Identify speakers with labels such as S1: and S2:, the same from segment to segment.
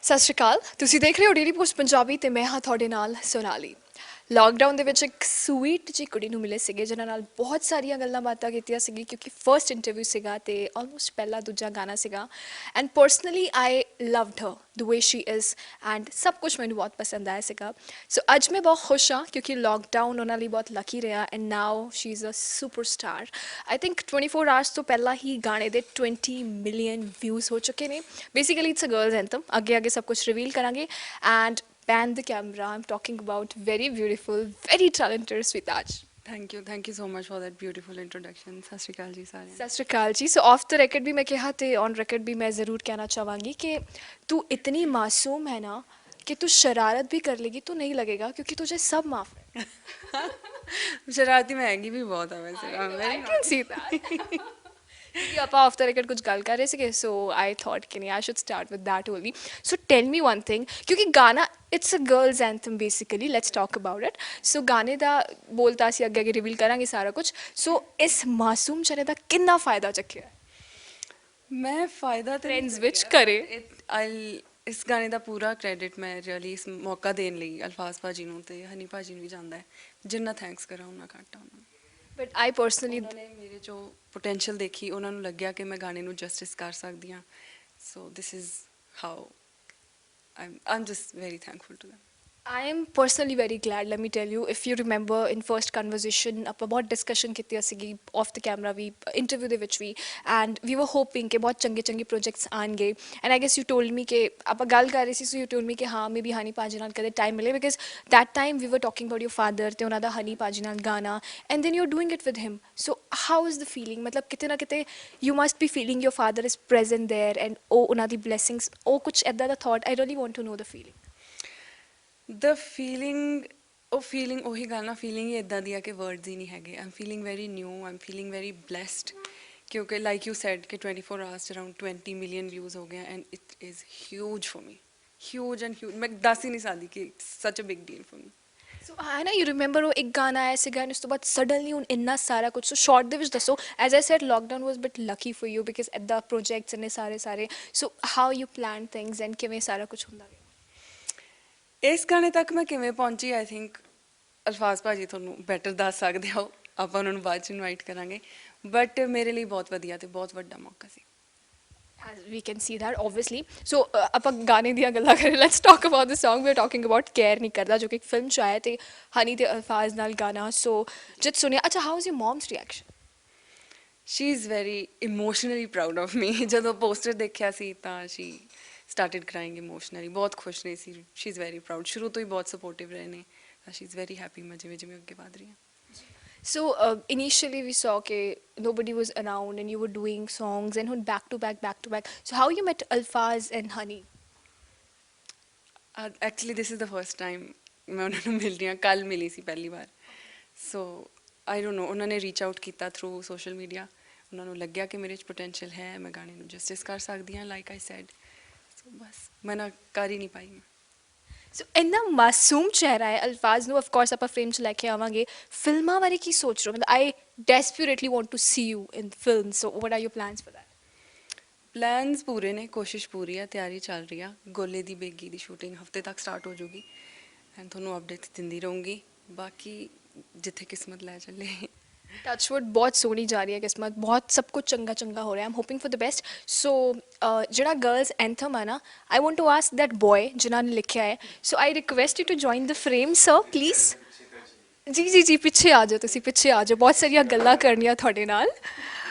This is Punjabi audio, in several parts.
S1: ਸਤਿ ਸ਼੍ਰੀ ਅਕਾਲ ਤੁਸੀਂ ਦੇਖ ਰਹੇ ਹੋ ਡੇਲੀ ਪੋਸਟ ਪੰਜਾਬੀ ਤੇ ਮੈਂ ਹਾਂ ਤੁਹਾਡੇ ਨਾਲ ਸੋਨਾਲੀ। ਲਾਕਡਾਊਨ ਦੇ ਵਿੱਚ ਇੱਕ ਸਵੀਟ ਜੀ ਕੁੜੀ ਨੂੰ ਮਿਲੇ ਸੀਗੇ ਜਿਨ੍ਹਾਂ ਨਾਲ ਬਹੁਤ ਸਾਰੀਆਂ ਗੱਲਾਂ ਬਾਤਾਂ ਕੀਤੀਆਂ ਸੀਗੀ ਕਿਉਂਕਿ ਫਰਸਟ ਇੰਟਰਵਿਊ ਸੀਗਾ ਤੇ ਆਲਮੋਸਟ ਪਹਿਲਾ ਦੂਜਾ ਗਾਣਾ ਸੀਗਾ and personally I loved her the way she is and ਸਭ ਕੁਝ ਮੈਨੂੰ ਬਹੁਤ ਪਸੰਦ ਆਇਆ ਸੀਗਾ। ਸੋ ਅੱਜ ਮੈਂ ਬਹੁਤ ਖੁਸ਼ ਹਾਂ ਕਿਉਂਕਿ ਲਾਕਡਾਊਨ ਉਹਨਾਂ ਲਈ ਬਹੁਤ ਲੱਕੀ ਰਿਹਾ and now she is a superstar. I think 24 hours ਤੋਂ ਪਹਿਲਾਂ ਹੀ ਗਾਣੇ ਦੇ 20 ਮਿਲੀਅਨ ਵਿਊਜ਼ ਹੋ ਚੁੱਕੇ ਨੇ। Basically it's a girls anthem. ਅੱਗੇ ਅੱਗੇ ਸਭ ਕੁਝ ਰਿਵੀਲ ਕਰਾਂਗੇ and pan the camera. I'm talking about very beautiful, very talented Sweetaj.
S2: Thank you so much for that beautiful introduction. ਸਤਿ ਸ਼੍ਰੀ ਅਕਾਲ ਜੀ ਸਾਰਿਆਂ ਨੂੰ।
S1: सत श्रीकाल जी। सो ऑफ द रिकॉर्ड भी मैं कहा थे ऑन रिकॉर्ड भी मैं ज़रूर कहना चाहूँगी कि तू इतनी मासूम है ना कि तू शरारत भी कर लेगी तो नहीं लगेगा क्योंकि तुझे सब माफ़ है।
S2: ਸ਼ਰਾਰਤੀ ਮੈਂ ਹੈਗੀ ਵੀ ਬਹੁਤ ਆ ਵੈਸੇ।
S1: I can see that. क्योंकि ਆਪਾਂ ਆਫ ਦ ਰਿਕॉर्ड ਕੁਝ ਗੱਲ ਕਰ ਰਹੇ ਸੀਗੇ ਸੋ ਆਈ ਥॉट ਕਿ ਨਹੀਂ I should start with that only. So tell me one thing ਕਿਉਂਕਿ ਗਾਣਾ it's a girls anthem basically let's talk about it. So ਗਾਣੇ ਦਾ ਬੋਲਤਾ ਅਸੀਂ ਅੱਗੇ ਅੱਗੇ ਰਿਵੀਲ ਕਰਾਂਗੇ ਸਾਰਾ ਕੁਝ। ਸੋ ਇਸ ਮਾਸੂਮ ਚਨੇ ਦਾ ਕਿੰਨਾ ਫਾਇਦਾ ਚੱਕਿਆ
S2: ਮੈਂ ਫਾਇਦਾ ਤੇ
S1: ਟ੍ਰੈਂਡਸ ਵਿੱਚ ਕਰੇ।
S2: ਇਸ ਗਾਣੇ ਦਾ ਪੂਰਾ ਕ੍ਰੈਡਿਟ ਮੈਂ ਰੀਅਲੀ ਇਸ ਮੌਕਾ ਦੇਣ ਲਈ ਅਲਫਾਜ਼ ਭਾਜੀ ਨੂੰ ਤੇ ਹਨੀ ਭਾਜੀ ਨੂੰ ਵੀ ਜਾਂਦਾ ਹੈ। ਜਿੰਨਾ ਥੈਂਕਸ ਕਰਾਂ ਉਹਨਾਂ ਘੱਟ ਆ ਉਹਨਾਂ ਨੂੰ।
S1: ਬਟ ਆਈ ਪਰਸਨਲੀ
S2: ਉਹਨਾਂ ਨੇ ਮੇਰੇ 'ਚੋਂ ਪੋਟੈਂਸ਼ੀਅਲ ਦੇਖੀ, ਉਹਨਾਂ ਨੂੰ ਲੱਗਿਆ ਕਿ ਮੈਂ ਗਾਣੇ ਨੂੰ ਜਸਟਿਸ ਕਰ ਸਕਦੀ ਹਾਂ। So this is how I'm just very thankful to them.
S1: I am personally very glad, let me tell you. If you remember in first conversation, ਆਪਾਂ ਬਹੁਤ discussion ਕੀਤੀ ਸੀਗੀ off the camera we interview ਦੇ ਵਿੱਚ ਵੀ and we were hoping ਕਿ ਬਹੁਤ ਚੰਗੇ ਚੰਗੇ projects ਆਣਗੇ and I guess you told me ਕਿ ਆਪਾਂ ਗੱਲ ਕਰ ਰਹੇ ਸੀ so you told me ਕਿ ਹਾਂ maybe ਹਨੀ ਭਾਜੀ ਨਾਲ ਕਦੇ time ਮਿਲੇ because that time we were talking about your father ਤੇ ਉਹਨਾਂ ਦਾ ਹਨੀ ਭਾਜੀ ਨਾਲ ਗਾਣਾ and then you're doing it with him. So how is the feeling? ਮਤਲਬ ਕਿਤੇ ਨਾ ਕਿਤੇ you must be feeling your father is present there and ਉਹ ਉਹਨਾਂ ਦੀ blessings ਉਹ ਕੁਝ ਐਦਾਂ ਦਾ thought I really want to know the feeling.
S2: The feeling ਉਹ ਫੀਲਿੰਗ ਉਹੀ ਗੱਲ ਨਾ ਫੀਲਿੰਗ ਹੀ ਇੱਦਾਂ ਦੀ ਆ ਕਿ ਵਰਡਸ ਹੀ ਨਹੀਂ ਹੈਗੇ। I am feeling very new, I am feeling very blessed ਕਿਉਂਕਿ ਲਾਈਕ ਯੂ ਸੈਡ ਕਿ 24 ਆਵਰਸ ਅਰਾਊਂਡ 20 ਮਿਲੀਅਨ ਵਿਊਜ਼ ਹੋ ਗਏ and it is huge for me, huge and huge. ਮੈਂ ਦੱਸ ਹੀ ਨਹੀਂ ਸਕਦੀ ਕਿ it's such a big deal for me.
S1: So ਹੈ ਨਾ ਯੂ ਰਿਮੈਂਬਰ ਉਹ ਇੱਕ ਗਾਣਾ ਆਇਆ ਸੀਗਾ ਉਸ ਤੋਂ ਬਾਅਦ ਸਡਨਲੀ ਹੁਣ ਇੰਨਾ ਸਾਰਾ ਕੁਝ। ਸੋ ਸ਼ਾਰਟ ਦੇ ਵਿੱਚ ਦੱਸੋ as I said lockdown was bit Lucky for you because ਇੱਦਾਂ ਪ੍ਰੋਜੈਕਟਸ ਨੇ ਸਾਰੇ so how you plan things and ਕਿਵੇਂ ਸਾਰਾ ਕੁਝ ਹੁੰਦਾ ਗਿਆ।
S2: ਇਸ ਗਾਣੇ ਤੱਕ ਮੈਂ ਕਿਵੇਂ ਪਹੁੰਚੀ ਆਈ ਥਿੰਕ ਅਲਫਾਜ਼ ਭਾਜੀ ਤੁਹਾਨੂੰ ਬੈਟਰ ਦੱਸ ਸਕਦੇ ਹੋ, ਆਪਾਂ ਉਹਨਾਂ ਨੂੰ ਬਾਅਦ 'ਚ ਇਨਵਾਈਟ ਕਰਾਂਗੇ। ਬਟ ਮੇਰੇ ਲਈ ਬਹੁਤ ਵਧੀਆ ਤੇ ਬਹੁਤ ਵੱਡਾ ਮੌਕਾ ਸੀ।
S1: As we can see that obviously. So ਆਪਾਂ ਗਾਣੇ ਦੀਆਂ ਗੱਲਾਂ ਕਰੇ let's talk about the song we are talking about care ਨਹੀਂ ਕਰਦਾ ਜੋ ਕਿ ਇੱਕ ਫਿਲਮ 'ਚ ਆਇਆ ਤੇ ਹਨੀ ਤੇ ਅਲਫਾਜ਼ ਨਾਲ ਗਾਣਾ। ਸੋ ਜਦ ਸੁਣਿਆ ਅੱਛਾ how was your mom's reaction?
S2: She is very emotionally proud of ਮੀ। ਜਦੋਂ ਪੋਸਟਰ ਦੇਖਿਆ ਸੀ ਤਾਂ ਸ਼ੀ ਸਟਾਰਟਡ ਕਰਾਈਂਗ ਇਮੋਸ਼ਨਲੀ। ਬਹੁਤ ਖੁਸ਼ ਨੇ ਸੀ, ਸ਼ੀ ਇਜ਼ ਵੈਰੀ ਪ੍ਰਾਊਡ। ਸ਼ੁਰੂ ਤੋਂ ਹੀ ਬਹੁਤ ਸਪੋਰਟਿਵ ਰਹੇ ਨੇ ਤਾਂ ਸ਼ੀ ਇਜ਼ ਵੈਰੀ ਹੈਪੀ ਮੈਂ ਜਿਵੇਂ ਜਿਵੇਂ ਅੱਗੇ ਵਧ ਰਹੀ ਹਾਂ।
S1: So initially we saw that nobody was around and you were doing songs and when back to back. So how you met Alfaz and Honey?
S2: Actually this is the first time ਮੈਂ ਉਹਨਾਂ ਨੂੰ ਮਿਲ ਰਹੀ ਹਾਂ। ਕੱਲ੍ਹ ਮਿਲੀ ਸੀ ਪਹਿਲੀ ਵਾਰ। ਸੋ ਆਈ ਡੋਂਟ ਨੋ ਉਹਨਾਂ ਨੇ ਰੀਚ ਆਊਟ ਕੀਤਾ ਥਰੂ ਸੋਸ਼ਲ ਮੀਡੀਆ। ਉਹਨਾਂ ਨੂੰ ਲੱਗਿਆ ਕਿ ਮੇਰੇ 'ਚ ਪੋਟੈਂਸ਼ੀਅਲ ਹੈ, ਮੈਂ ਗਾਣੇ ਨੂੰ ਜਸਟਿਸ ਕਰ ਸਕਦੀ ਹਾਂ ਲਾਈਕ ਆਈ ਸੈਡ। ਸੋ ਬਸ ਮਨਾ ਕਰ ਹੀ ਨਹੀਂ ਪਾਈ ਮੈਂ।
S1: ਸੋ ਇੰਨਾ ਮਾਸੂਮ ਚਿਹਰਾ ਹੈ ਅਲਫਾਜ਼ ਨੂੰ ਆਫਕੋਰਸ ਆਪਾਂ ਫਰੇਮ 'ਚ ਲੈ ਕੇ ਆਵਾਂਗੇ। ਫਿਲਮਾਂ ਬਾਰੇ ਕੀ ਸੋਚ ਰਹੇ ਹੋ? ਮਤਲਬ I desperately want to see you in film so what are your plans for that?
S2: Plans ਪੂਰੇ ਨੇ, ਕੋਸ਼ਿਸ਼ ਪੂਰੀ ਆ, ਤਿਆਰੀ ਚੱਲ ਰਹੀ ਆ। ਗੋਲੇ ਦੀ ਬੇਗੀ ਦੀ ਸ਼ੂਟਿੰਗ ਹਫਤੇ ਤੱਕ ਸਟਾਰਟ ਹੋ ਜਾਊਗੀ ਐਂਡ ਤੁਹਾਨੂੰ ਅਪਡੇਟਸ ਦਿੰਦੀ ਰਹੂੰਗੀ। ਬਾਕੀ ਜਿੱਥੇ ਕਿਸਮਤ ਲੈ ਚੱਲੇ।
S1: ਟੱਚਵੁੱਡ ਬਹੁਤ ਸੋਹਣੀ ਜਾ ਰਹੀ ਹੈ ਕਿਸਮਤ, ਬਹੁਤ ਸਭ ਕੁਝ ਚੰਗਾ ਚੰਗਾ ਹੋ ਰਿਹਾ। I'm hoping for the best. So ਜਿਹੜਾ ਗਰਲਸ ਐਂਥਮ ਹੈ ਨਾ I want to ask that boy ਜਿਨ੍ਹਾਂ ਨੇ ਲਿਖਿਆ ਹੈ। So I request you to join the frame sir please. ਜੀ ਪਿੱਛੇ ਆ ਜਾਓ, ਤੁਸੀਂ ਪਿੱਛੇ ਆ ਜਾਓ, ਬਹੁਤ ਸਾਰੀਆਂ ਗੱਲਾਂ ਕਰਨੀਆਂ ਤੁਹਾਡੇ ਨਾਲ।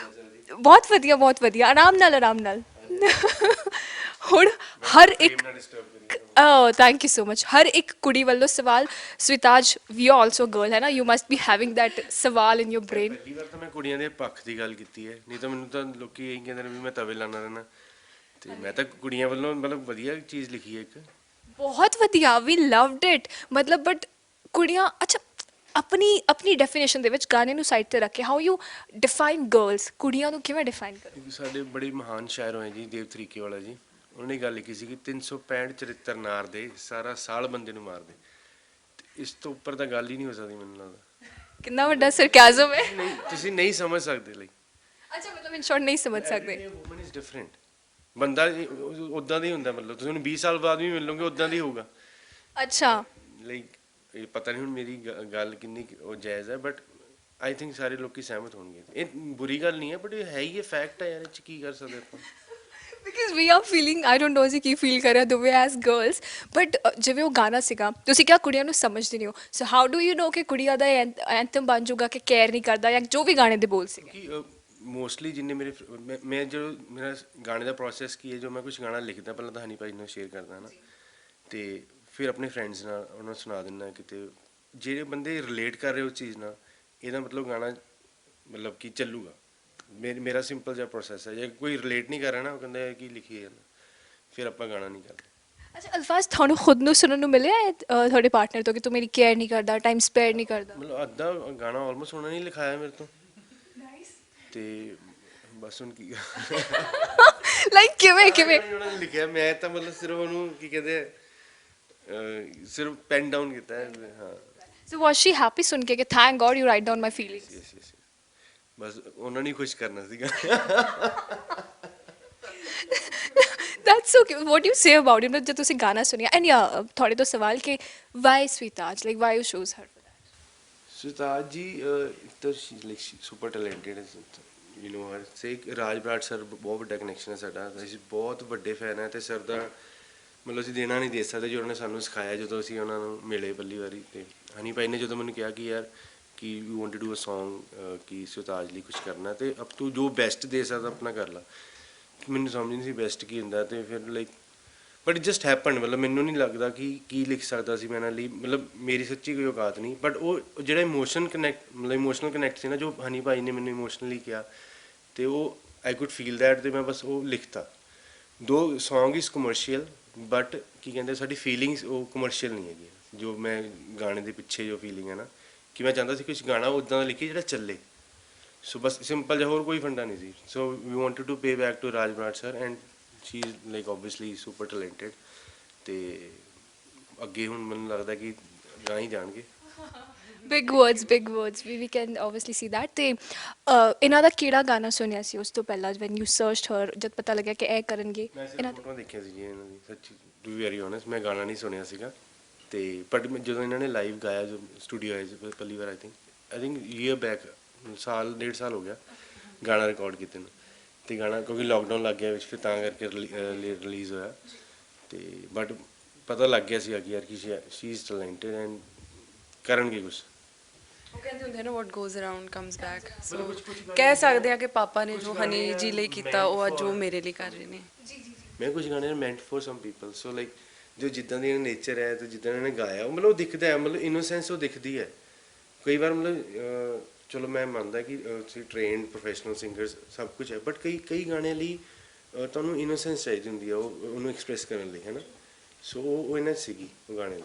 S1: ਬਹੁਤ ਵਧੀਆ ਆਰਾਮ ਨਾਲ ਹੁਣ ਹਰ ਇੱਕ ਥੈਂਕ ਯੂ ਸੋ ਮਚ। ਹਰ ਇੱਕ ਕੁੜੀ ਵੱਲੋਂ ਸਵਾਲ ਸਵਿਤਾਜ ਵੀ ਆਲਸੋ ਗਰਲ ਹੈ ਨਾ you must B having that ਸਵਾਲ ਇਨ ਯੋਰ ਬ੍ਰੇਨ।
S3: ਪਹਿਲੀ ਵਾਰ ਤਾਂ ਮੈਂ ਕੁੜੀਆਂ ਦੇ ਪੱਖ ਦੀ ਗੱਲ ਕੀਤੀ ਹੈ, ਨਹੀਂ ਤਾਂ ਮੈਨੂੰ ਤਾਂ ਲੋਕੀ ਇਹੀ ਕਹਿੰਦੇ ਨੇ ਵੀ ਮੈਂ ਤਵੇ ਲਾਉਂਦਾ ਰਹਿਣਾ ਤੇ ਮੈਂ ਤਾਂ ਕੁੜੀਆਂ ਵੱਲੋਂ ਮਤਲਬ ਵਧੀਆ ਚੀਜ਼ ਲਿਖੀ ਹੈ ਇੱਕ।
S1: ਬਹੁਤ ਵਧੀਆ ਵੀ ਲਵਡ ਇਟ ਮਤਲਬ ਬਟ ਕੁੜੀਆਂ ਅੱਛਾ ਆਪਣੀ ਡੈਫੀਨੇਸ਼ਨ ਦੇ ਵਿੱਚ ਗਾਣੇ ਨੂੰ ਸਾਈਡ ਤੇ ਰੱਖ ਕੇ ਹਾਊ ਯੂ ਡਿਫਾਈਨ ਗਰਲਸ ਕੁੜੀਆਂ ਨੂੰ ਕਿਵੇਂ ਡਿਫਾਈਨ ਕਰੋ?
S3: ਕਿਉਂਕਿ ਸਾਡੇ ਬੜੇ ਮਹਾਨ ਸ਼ਾਇਰ ਹੋਏ ਜੀ ਦੇਵ ਤਰੀਕੇ ਵਾਲਾ ਜੀ, ਉਹਨਾਂ ਨੇ ਗੱਲ ਲਿਖੀ ਸੀ ਕਿ 365 ਚਰਿੱਤਰ ਨਾਰ ਦੇ ਸਾਰਾ ਸਾਲ ਬੰਦੇ ਨੂੰ ਮਾਰਦੇ। ਤੇ ਇਸ ਤੋਂ ਉੱਪਰ ਤਾਂ ਗੱਲ ਹੀ ਨਹੀਂ ਹੋ ਸਕਦੀ ਮੈਨੂੰ ਲੱਗਦਾ।
S1: ਕਿੰਨਾ ਵੱਡਾ ਸਰਕੈਜ਼ਮ ਹੈ।
S3: ਨਹੀਂ ਤੁਸੀਂ ਨਹੀਂ ਸਮਝ ਸਕਦੇ ਲਾਈਕ
S1: ਅੱਛਾ ਮਤਲਬ ਇਨ ਸ਼ਾਰਟ ਨਹੀਂ ਸਮਝ ਸਕਦੇ।
S3: Woman is different. ਬੰਦਾ ਉਦਾਂ ਦਾ ਹੀ ਹੁੰਦਾ, ਮਤਲਬ ਤੁਸੀਂ ਹੁਣ 20 ਸਾਲ ਬਾਅਦ ਵੀ ਮਿਲੋਗੇ ਉਦਾਂ ਦਾ ਹੀ ਹੋਊਗਾ।
S1: ਅੱਛਾ
S3: ਲਾਈਕ ਇਹ ਪਤਾ ਨਹੀਂ ਹੁਣ ਮੇਰੀ ਗੱਲ ਕਿੰਨੀ ਉਹ ਜਾਇਜ਼ ਹੈ, ਬਟ ਆਈ ਥਿੰਕ ਸਾਰੇ ਲੋਕੀ ਸਹਿਮਤ ਹੋਣਗੇ। ਇਹ ਬੁਰੀ ਗੱਲ ਨਹੀਂ ਹੈ, ਬਟ ਇਹ ਹੈ ਹੀ, ਇਹ ਫੈਕਟ ਹੈ ਯਾਰ, ਇਹ 'ਚ ਕੀ ਕਰ ਸਕਦੇ ਆਪਾਂ।
S1: Because we are feeling, I don't know ਅਸੀਂ ਕੀ ਫੀਲ ਕਰ ਰਹੇ ਦੋਵੇਂ ਐਜ਼ ਗਰਲਸ, ਬਟ ਜਿਵੇਂ ਉਹ ਗਾਣਾ ਸੀਗਾ, ਤੁਸੀਂ ਕਿਹਾ ਕੁੜੀਆਂ ਨੂੰ ਸਮਝਦੇ ਨਹੀਂ ਹੋ, so how do you know ਕਿ ਕੁੜੀਆਂ ਦਾ ਐਂਥਮ ਬਣ ਜਾਊਗਾ ਕਿ ਕੇਅਰ ਨਹੀਂ ਕਰਦਾ, ਜਾਂ ਜੋ ਵੀ ਗਾਣੇ ਦੇ ਬੋਲ ਸੀਗੇ?
S3: ਕਿ ਮੋਸਟਲੀ ਜਿੰਨੇ ਮੇਰੇ ਮੈਂ ਜੋ ਮੇਰਾ ਗਾਣੇ ਦਾ ਪ੍ਰੋਸੈਸ ਕੀ ਹੈ, ਜੋ ਮੈਂ ਕੁਝ ਗਾਣਾ ਲਿਖਦਾ ਪਹਿਲਾਂ ਤਾਂ ਹਨੀ ਭਾਈ ਨਾਲ ਸ਼ੇਅਰ ਕਰਦਾ ਹੈ ਨਾ, ਤੇ ਫਿਰ ਆਪਣੇ ਫਰੈਂਡਸ ਨਾਲ ਉਹਨਾਂ ਨੂੰ ਸੁਣਾ ਦਿੰਦਾ, ਕਿਤੇ ਜਿਹੜੇ ਬੰਦੇ ਰਿਲੇਟ ਕਰ ਰਹੇ ਉਸ ਚੀਜ਼ ਨਾਲ, ਇਹਦਾ ਮਤਲਬ ਗਾਣਾ ਮਤਲਬ ਕਿ ਚੱਲੂਗਾ। ਮੇਰਾ ਸਿੰਪਲ ਜਿਹਾ ਪ੍ਰੋਸੈਸ ਹੈ, ਜੇ ਕੋਈ ਰਿਲੇਟ ਨਹੀਂ ਕਰ ਰਿਹਾ ਨਾ, ਉਹ ਕਹਿੰਦਾ ਕੀ ਲਿਖੀਏ ਜਾਂਦਾ, ਫਿਰ ਆਪਾਂ ਗਾਣਾ ਨਹੀਂ ਕਰਦੇ।
S1: ਅੱਛਾ ਅਲਫਾਜ਼, ਤੁਹਾਨੂੰ ਖੁਦ ਨੂੰ ਸੁਣਨ ਨੂੰ ਮਿਲਿਆ ਹੈ, ਤੁਹਾਡੇ ਪਾਰਟਨਰ ਤੋਂ ਕਿ ਤੂੰ ਮੇਰੀ ਕੇਅਰ ਨਹੀਂ ਕਰਦਾ, ਟਾਈਮ ਸਪੇਅਰ ਨਹੀਂ ਕਰਦਾ?
S3: ਮਤਲਬ ਅੱਧਾ ਗਾਣਾ ਆਲਮੋਸਟ ਉਹਨਾਂ ਨੇ ਲਿਖਾਇਆ ਮੇਰੇ ਤੋਂ, ਤੇ ਬਸ ਹੁਣ ਕੀ
S1: ਲਾਈਕ ਕਿਵੇਂ
S3: ਉਹਨਾਂ ਨੇ ਲਿਖਿਆ, ਮੈਂ ਤਾਂ ਮਤਲਬ ਸਿਰਫ ਉਹਨੂੰ ਕੀ ਕਹਿੰਦੇ ਸਿਰਫ ਪੈਨ ਡਾਊਨ ਕੀਤਾ ਹੈ। ਹਾਂ
S1: ਸੋ ਵਾਸ ਸ਼ੀ ਹੈਪੀ ਸੁਣ ਕੇ ਕਿ thank God you write down my feelings?
S3: Yes yes, ਬਸ ਉਹਨਾਂ ਨੇ ਖੁਸ਼ ਕਰਨਾ ਸੀਗਾ।
S1: That's okay. What do you say about him? जब तुसी गाना सुनिया, and yeah, थोड़े तो सवाल कि why Sweetaj, like why you chose her for that?
S3: Sutaj ji तो like super talented you know ਹਰ ਸੇ ਰਾਜ ਬਰਾੜ ਸਰ ਬਹੁਤ ਵੱਡਾ ਕਨੈਕਸ਼ਨ ਹੈ ਸਾਡਾ, ਅਸੀਂ ਬਹੁਤ ਵੱਡੇ ਫੈਨ ਹੈ, ਤੇ ਸਰ ਦਾ ਮਤਲਬ ਅਸੀਂ ਦੇਣਾ ਨਹੀਂ ਦੇ ਸਕਦੇ ਜੋ ਉਹਨਾਂ ਨੇ ਸਾਨੂੰ ਸਿਖਾਇਆ ਜਦੋਂ ਅਸੀਂ ਉਹਨਾਂ ਨੂੰ ਮਿਲੇ ਪਹਿਲੀ ਵਾਰੀ। ਤੇ ਹਨੀ ਭਾਈ ਨੇ ਜਦੋਂ ਮੈਨੂੰ ਕਿਹਾ ਕਿ ਯਾਰ ਕਿ you want to do a song ਕਿ ਸੁਤਾਜ ਲਈ ਕੁਝ ਕਰਨਾ, ਤੇ ਅਬ ਤੂੰ ਜੋ ਬੈਸਟ ਦੇ ਸਕਦਾ ਆਪਣਾ ਕਰ ਲਾ। ਮੈਨੂੰ ਸਮਝ ਨਹੀਂ ਸੀ ਬੈਸਟ ਕੀ ਹੁੰਦਾ, ਤੇ ਫਿਰ like but it just happen, ਮਤਲਬ ਮੈਨੂੰ ਨਹੀਂ ਲੱਗਦਾ ਕਿ ਕੀ ਲਿਖ ਸਕਦਾ ਸੀ ਮੈਂ ਇਹਨਾਂ ਲਈ, ਮਤਲਬ ਮੇਰੀ ਸੱਚੀ ਕੋਈ ਔਕਾਤ ਨਹੀਂ, ਬਟ ਉਹ ਜਿਹੜਾ ਇਮੋਸ਼ਨ ਕਨੈਕਟ, ਮਤਲਬ ਇਮੋਸ਼ਨਲ ਕਨੈਕਟ ਸੀ ਨਾ, ਜੋ ਹਨੀ ਭਾਈ ਨੇ ਮੈਨੂੰ ਇਮੋਸ਼ਨਲੀ ਕਿਹਾ, ਤੇ ਉਹ ਆਈ ਕੁਡ ਫੀਲ ਦੈਟ, ਤੇ ਮੈਂ ਬਸ ਉਹ ਲਿਖਤਾ। ਦੋ ਸੌਂਗ ਇਜ਼ ਕਮਰਸ਼ੀਅਲ, ਬਟ ਕੀ ਕਹਿੰਦੇ ਸਾਡੀ ਫੀਲਿੰਗਸ ਉਹ ਕਮਰਸ਼ੀਅਲ ਨਹੀਂ ਹੈਗੀ, ਜੋ ਮੈਂ ਗਾਣੇ ਦੇ ਪਿੱਛੇ ਜੋ ਫੀਲਿੰਗ ਹੈ ਨਾ, ਕਿ ਮੈਂ ਚਾਹੁੰਦਾ ਸੀ ਕੁਝ ਗਾਣਾ ਉੱਦਾਂ ਦਾ ਲਿਖੀ ਜਿਹੜਾ ਚੱਲੇ। ਸੋ ਬਸ ਸਿੰਪਲ ਜਿਹਾ, ਹੋਰ ਕੋਈ ਫੰਡਾ ਨਹੀਂ ਸੀ। So we wanted to pay back to Raj Brar sir, and she is like obviously super talented, ਤੇ ਅੱਗੇ ਹੁਣ ਮੈਨੂੰ ਲੱਗਦਾ ਕਿ ਗਾਂ ਹੀ ਜਾਣਗੇ।
S1: Big words, we can obviously see that. ਤੇ ਇਹਨਾਂ ਦਾ ਕਿਹੜਾ ਗਾਣਾ ਸੁਣਿਆ ਸੀ ਉਸ ਤੋਂ ਪਹਿਲਾਂ, when you searched her, ਜਦ ਪਤਾ ਲੱਗਿਆ ਕਿ ਇਹ ਕਰਨਗੇ?
S3: ਮੈਂ
S1: ਇਹਨਾਂ
S3: ਫੋਟੋਆਂ ਦੇਖੀਆਂ ਸੀ ਜੀ ਇਹਨਾਂ ਦੀ, ਸੱਚੀ ਟੂ ਬੀ ਵੈਰੀ ਓਨੈਸਟ ਮੈਂ ਗਾਣਾ ਨਹੀਂ ਸੁਣਿਆ ਸੀਗਾ, ਤੇ ਬਟ ਜਦੋਂ ਇਹਨਾਂ ਨੇ ਲਾਈਵ ਗਾਇਆ ਜੋ ਸਟੂਡੀਓ ਆਏ ਸੀ ਪਹਿਲੀ ਵਾਰ, ਆਈ ਥਿੰਕ ਈਅਰ ਬੈਕ, ਸਾਲ ਡੇਢ ਸਾਲ ਹੋ ਗਿਆ ਗਾਣਾ ਰਿਕਾਰਡ ਕੀਤੇ ਨੂੰ, ਤੇ ਗਾਣਾ ਕਿਉਂਕਿ ਲੋਕਡਾਊਨ ਲੱਗ ਗਿਆ ਵਿੱਚ, ਫਿਰ ਤਾਂ ਕਰਕੇ ਰਿਲੀਜ਼ ਹੋਇਆ, ਤੇ ਬਟ ਪਤਾ ਲੱਗ ਗਿਆ ਸੀ ਕਿ ਯਾਰ ਕਿ ਸ਼ੀ ਇਜ਼ ਟੈਲੈਂਟਡ ਐਂਡ ਕਰਨਗੇ ਕੁਛ।
S2: ਉਹ ਕਹਿੰਦੇ ਹੁੰਦੇ ਨੇ ਵਾਟ ਗੋਜ਼ ਅਰਾਊਂਡ ਕਮਸ ਬੈਕ, ਸੋ ਕਹਿ ਸਕਦੇ ਆ ਕਿ ਪਾਪਾ ਨੇ ਜੋ ਹਨੀ ਜੀ ਲਈ ਕੀਤਾ ਉਹ ਅੱਜ ਉਹ ਮੇਰੇ ਲਈ ਕਰ ਰਹੇ ਨੇ।
S3: ਮੈਂ ਕੁਝ ਗਾਣੇ meant for some people, so like ਜੋ ਜਿੱਦਾਂ ਦੀ ਨੇਚਰ ਹੈ ਤੇ ਜਿੱਦਾਂ ਇਹਨਾਂ ਨੇ ਗਾਇਆ, ਉਹ ਮਤਲਬ ਉਹ ਦਿਖਦਾ ਹੈ, ਮਤਲਬ ਇਨੋਸੈਂਸ ਉਹ ਦਿਖਦੀ ਹੈ ਕਈ ਵਾਰ, ਮਤਲਬ ਚਲੋ ਮੈਂ ਮੰਨਦਾ ਕਿ ਤੁਸੀਂ ਟ੍ਰੇਨਡ ਪ੍ਰੋਫੈਸ਼ਨਲ ਸਿੰਗਰਸ ਸਭ ਕੁਝ ਹੈ, ਬਟ ਕਈ ਗਾਣਿਆਂ ਲਈ ਤੁਹਾਨੂੰ ਇਨੋਸੈਂਸ ਚਾਹੀਦੀ ਹੁੰਦੀ ਹੈ ਉਹਨੂੰ ਐਕਸਪ੍ਰੈਸ ਕਰਨ ਲਈ, ਹੈ ਨਾ। ਸੋ ਉਹ ਇਹਨਾਂ 'ਚ ਸੀਗੀ ਉਹ ਗਾਣੇ ਦੀ।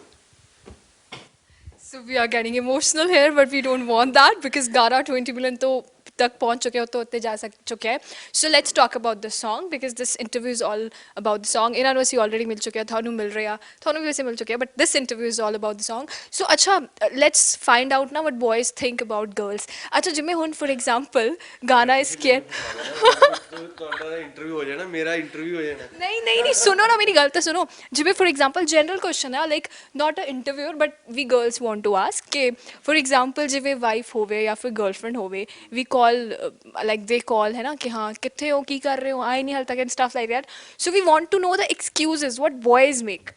S1: So we are getting emotional here, but we don't want that because Gara 20 million तो तक पहुंच चुके हो, तो उत्ते जा चुके हैं. So let's talk about the song because this interview is all about the song. इन्होंने वैसे already मिल चुके हैं, थानू मिल रहे हैं, थानू भी वैसे मिल चुके हैं, but this interview is all about the song. So अच्छा, let's find out now what boys think about girls. अच्छा जिम्मे हुन for example गाना is scared.
S3: ਤੁਹਾਡਾ ਇੰਟਰਵਿਊ ਹੋ ਜਾਣਾ, ਮੇਰਾ ਇੰਟਰਵਿਊ ਹੋ ਜਾਣਾ।
S1: नहीं सुनो ना, मेरी गल तो सुनो। जिम्मे for example general question है, like not a interviewer but we girls want to ask कि for example जिम्मे wife होवे या फिर girlfriend होवे, we call like they call है ना कि हाँ किथे हो, की कर रहे हो, आए नहीं हाल तक, and stuff like that. So we want to know the excuses what boys make,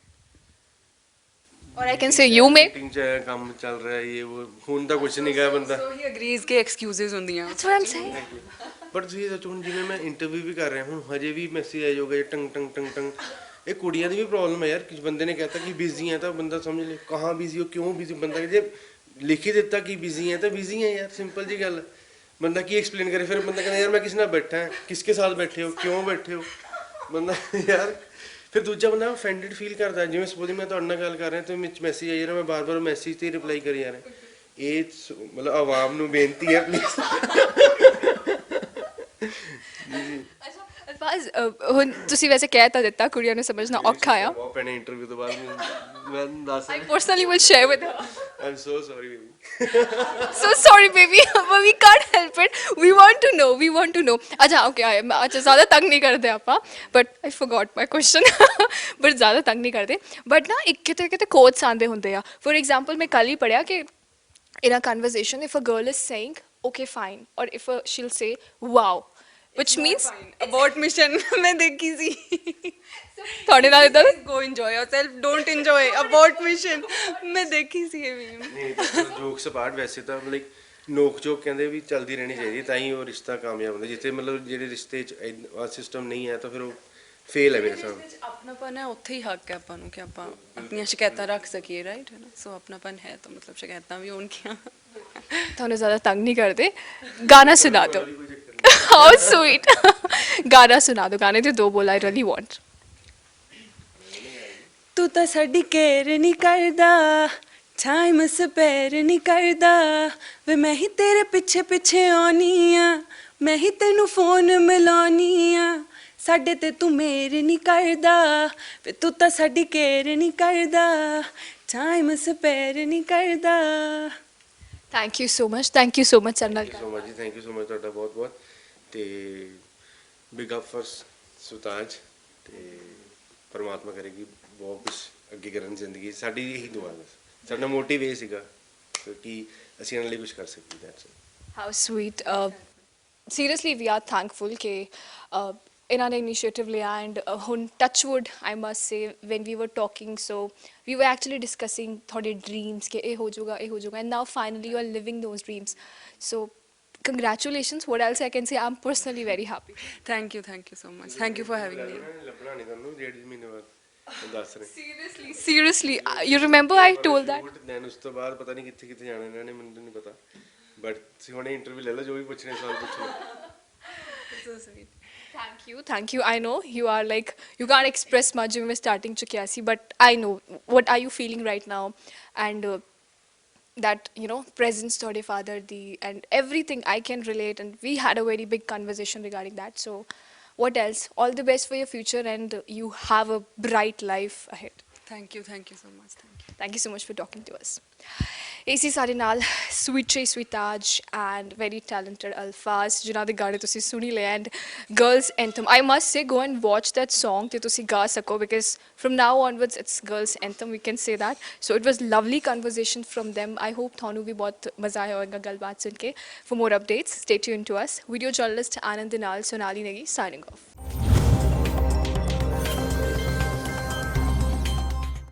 S1: or I can say you make.
S3: Meeting 'ਚ ਕੰਮ ਚੱਲ ਰਿਹਾ ਇਹ ਉਹ, ਹੁਣ ਤਾਂ ਕੁਝ ਨਹੀਂ ਗਿਆ ਬੰਦਾ।
S2: ਸੋ ਹੀ ਅਗਰੀਜ਼ ਕਿ ਐਕਸਕਿਊਜ਼ਸ ਹੁੰਦੀਆਂ।
S1: That's what I'm saying.
S3: But ਤੁਸੀਂ ਸੋਚੋ ਹੁਣ ਜਿਵੇਂ ਮੈਂ ਇੰਟਰਵਿਊ ਵੀ ਕਰ ਰਿਹਾ, ਹੁਣ ਹਜੇ ਵੀ ਮੈਸੇਜ ਆਏ ਹੋਗੇ ਟੰਗ ਟੰਗ ਟੰਗ ਟੰਗ, ਇਹ ਕੁੜੀਆਂ ਦੀ ਵੀ ਪ੍ਰੋਬਲਮ ਹੈ ਯਾਰ। ਕਿਸੇ ਬੰਦੇ ਨੇ ਕਹਿਤਾ ਕਿ ਬਿਜ਼ੀ ਹੈ ਤਾਂ ਬੰਦਾ ਸਮਝ ਲੈ ਕਹਾਂ ਬਿਜ਼ੀ ਹੋ, ਕਿਉਂ ਬਿਜ਼ੀ, ਬੰਦਾ ਜੇ ਲਿਖ ਹੀ ਦਿੱਤਾ ਕਿ ਬਿਜ਼ੀ ਹੈ ਤਾਂ ਬਿਜ਼ੀ ਹੈ ਯਾਰ, ਸਿੰਪਲ ਜੀ ਗੱਲ। ਬੰਦਾ ਕੀ ਐਕਸਪਲੇਨ ਕਰੇ, ਫਿਰ ਬੰਦਾ ਕਹਿੰਦਾ ਯਾਰ ਮੈਂ ਕਿਸੇ ਨਾਲ ਬੈਠਾ ਹਾਂ, ਕਿਸਕੇ ਸਾਥ ਬੈਠੇ ਹੋ, ਕਿਉਂ ਬੈਠੇ ਹੋ, ਬੰਦਾ ਯਾਰ ਫਿਰ ਦੂਜਾ ਬੰਦਾ ਅਫੈਂਡਡ ਫੀਲ ਕਰਦਾ। ਜਿਵੇਂ ਸਪੋਜ਼ ਮੈਂ ਤੁਹਾਡੇ ਨਾਲ ਗੱਲ ਕਰ ਰਿਹਾ ਤੇ ਵਿੱਚ ਮੈਸੇਜ ਆਈ ਰਿਹਾ, ਮੈਂ ਬਾਰ-ਬਾਰ ਮੈਸੇਜ ਤੇ ਰਿਪਲਾਈ ਕਰੀ ਜਾ ਰਿਹਾ। ਇਹ ਮਤਲਬ ਆਵਾਮ ਨੂੰ ਬੇਨਤੀ ਹੈ ਪਲੀਜ਼।
S1: ਅੱਛਾ ਅਲਫਾਜ਼, ਹੁਣ ਤੁਸੀਂ ਵੈਸੇ ਕਹਿ ਤਾਂ ਦਿੱਤਾ ਕੁੜੀਆਂ ਨੂੰ ਸਮਝਣਾ ਔਖਾ ਆ।
S3: ਬਹੁਤ ਪੈਣੇ ਇੰਟਰਵਿਊ ਤੋਂ ਬਾਅਦ ਮੈਂ ਦੱਸ
S1: I personally will share with her.
S3: I am so sorry baby.
S1: So sorry, baby, but we can't help it. We want to know. We want to know. अच्छा, okay, अच्छा ज़्यादा तंग नहीं करते आपा. But I forgot my question. But ज़्यादा तंग नहीं करते. But ना एक किते किते quotes आंदे होंदे आ. For example, मैं कल ही पढ़ा कि in a conversation, if a girl is saying okay, fine, or if she'll say wow, which means
S2: abort mission. मैं देखी सी.
S1: थोड़े नाल इधर
S2: Go enjoy yourself. Don't enjoy. Abort mission. मैं देखी सी ये meme.
S3: ਨਹੀਂ ਜੋਕਸ ਅਪਾਰਟ ਵੈਸੇ ਤਾਂ ਲਾਈਕ ਨੋਕ ਝੋਕ ਕਹਿੰਦੇ ਵੀ ਚੱਲਦੀ ਰਹਿਣੀ ਚਾਹੀਦੀ ਤਾਂ ਹੀ ਉਹ ਰਿਸ਼ਤਾ ਕਾਮਯਾਬ ਹੁੰਦਾ ਜਿੱਥੇ ਮਤਲਬ ਜਿਹੜੇ ਰਿਸ਼ਤੇ 'ਚ ਆ ਸਿਸਟਮ ਨਹੀਂ ਹੈ ਤਾਂ ਫਿਰ ਉਹ ਫੇਲ ਹੈ ਮੇਰੇ ਹਿਸਾਬ ਨਾਲ
S2: ਆਪਣਾਪਨ ਹੈ ਉੱਥੇ ਹੀ ਹੱਕ ਹੈ ਆਪਾਂ ਨੂੰ ਕਿ ਆਪਾਂ ਆਪਣੀਆਂ ਸ਼ਿਕਾਇਤਾਂ ਰੱਖ ਸਕੀਏ ਰਾਈਟ ਹੈ ਨਾ ਸੋ ਆਪਣਾਪਨ ਹੈ ਤਾਂ ਮਤਲਬ ਸ਼ਿਕਾਇਤਾਂ ਵੀ ਹੋਣਗੀਆਂ
S1: थोड़े ज़्यादा तंग नहीं करते. गाना सुना दो. How sweet. गाना सुना दो. गाने के 2 बोल I really want.
S2: ਤੂੰ ਤਾਂ ਸਾਡੀ ਕੇਅਰ ਨਹੀਂ ਕਰਦਾ ਟਾਈਮ ਸਪੇਅਰ ਨਹੀਂ ਕਰਦਾ ਵੇ ਮੈਂ ਹੀ ਤੇਰੇ ਪਿੱਛੇ ਪਿੱਛੇ ਆਉਣੀ ਆ ਮੈਂ ਹੀ ਤੈਨੂੰ ਫੋਨ ਮਿਲਾਉਣੀ ਆ ਸਾਡੇ ਤੇ ਤੂੰ ਮੇਰ ਨਹੀਂ ਕਰਦਾ ਵੇ ਤੂੰ ਤਾਂ ਸਾਡੀ ਕੇਅਰ ਨਹੀਂ ਕਰਦਾ ਟਾਈਮ ਸਪੇਅਰ ਨਹੀਂ ਕਰਦਾ
S1: Thank you so much. Thank you so much, Chanal.
S3: So much ਜੀ ਥੈਂਕ ਯੂ ਸੋ ਮਚ ਤੁਹਾਡਾ ਬਹੁਤ ਬਹੁਤ ਤੇ ਬਿਗ ਅਪ ਫॉर ਸੁਤਾਜ ਤੇ ਪਰਮਾਤਮਾ ਕਰੇਗੀ ਬਹੁਤ ਕੁਝ ਅੱਗੇ ਕਰਨ ਦੀ ਜ਼ਿੰਦਗੀ ਸਾਡੀ ਇਹੀ ਦੁਆ ਹੈ ਸਾਡਾ ਮੋਟਿਵ ਇਹ ਸੀਗਾ ਕਿ ਅਸੀਂ ਇਹਨਾਂ ਲਈ ਕੁਝ ਕਰ ਸਕੀਏ that's
S1: How sweet. Seriously, we are thankful कि ਇਹਨਾਂ ਨੇ ਇਨੀਸ਼ੀਏਟਿਵ ਲਿਆ ਐਂਡ ਹੁਣ touchwood I must say when we were talking ਸੋ ਵੀ ਵਰ ਐਕਚੁਅਲੀ ਡਿਸਕਸਿੰਗ ਤੁਹਾਡੇ ਡ੍ਰੀਮਸ ਕਿ ਇਹ ਹੋ ਜਾਊਗਾ and now finally you are living those dreams so congratulations. What else I can say? I'm personally very happy.
S2: Thank you so much thank you for having ਮੀ
S3: ਲੱਭਣਾ ਨਹੀਂ ਤੁਹਾਨੂੰ 1.5 ਮਹੀਨੇ ਬਾਅਦ ਦੱਸ ਰਹੇ
S1: Seriously, you remember I told that?
S3: Then ਉਸ ਤੋਂ ਬਾਅਦ ਪਤਾ ਨਹੀਂ ਕਿੱਥੇ ਕਿੱਥੇ ਜਾਣਾ ਇਹਨਾਂ ਨੇ ਮੈਨੂੰ ਨਹੀਂ ਪਤਾ ਬਟ ਤੁਸੀਂ ਹੁਣੇ ਇੰਟਰਵਿਊ ਲੈ ਲਓ ਜੋ ਵੀ ਪੁੱਛਣੇ ਸਵਾਲ ਪੁੱਛੋ
S2: so sweet
S1: Thank you. I know you are like, you can't express much when we're starting Chukyasi, but I know. What are you feeling right now? And that, you know, presence to your father, and everything I can relate. And we had a very big conversation regarding that. So what else? All the best for your future, and you have a bright life ahead.
S2: Thank you so much
S1: Thank you so much for talking to us. AC ਸਾਡੇ ਨਾਲ ਸਵੀਟਰੀ Swetaj and very talented Alfaaz ਜਿਨ੍ਹਾਂ ਦੇ ਗਾਣੇ ਤੁਸੀਂ ਸੁਣੀ ਲਏ and girls anthem I must say go and watch that song ਤੇ ਤੁਸੀਂ ਗਾ ਸਕੋ because from now onwards it's girls anthem we can say that so it was lovely conversation from them I hope ਤੁਹਾਨੂੰ ਵੀ ਬਹੁਤ ਮਜ਼ਾ ਆਇਆ ਹੋਵੇਗਾ ਗੱਲਬਾਤ ਸੁਣ ਕੇ for more updates stay tuned to us video journalist ਆਨੰਦ ਦੇ ਨਾਲ ਸੋਨਾਲੀ ਨੇਗੀ signing off